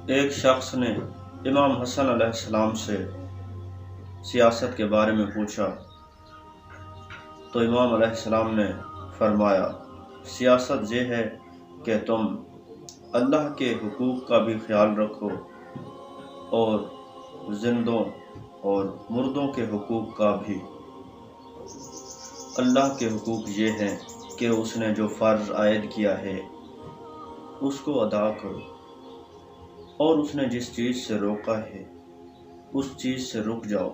ایک شخص نے امام حسن علیہ السلام سے سیاست کے بارے میں پوچھا تو امام علیہ السلام نے فرمایا، سیاست یہ ہے کہ تم اللہ کے حقوق کا بھی خیال رکھو اور زندوں اور مردوں کے حقوق کا بھی۔ اللہ کے حقوق یہ ہیں کہ اس نے جو فرض عائد کیا ہے اس کو ادا کرو، اور اس نے جس چیز سے روکا ہے اس چیز سے رک جاؤ۔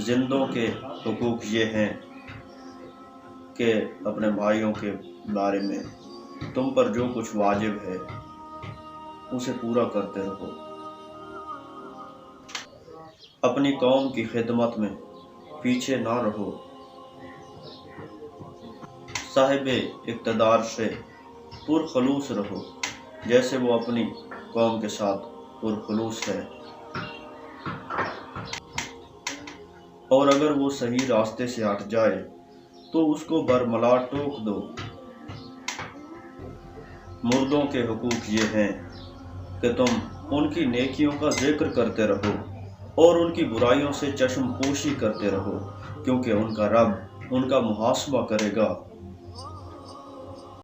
زندوں کے حقوق یہ ہیں کہ اپنے بھائیوں کے بارے میں تم پر جو کچھ واجب ہے اسے پورا کرتے رہو، اپنی قوم کی خدمت میں پیچھے نہ رہو، صاحب اقتدار سے پرخلوص رہو جیسے وہ اپنی قوم کے ساتھ پرخلوص ہے، اور اگر وہ صحیح راستے سے ہٹ جائے تو اس کو برملا ٹوک دو۔ مردوں کے حقوق یہ ہیں کہ تم ان کی نیکیوں کا ذکر کرتے رہو اور ان کی برائیوں سے چشم پوشی کرتے رہو، کیونکہ ان کا رب ان کا محاسبہ کرے گا۔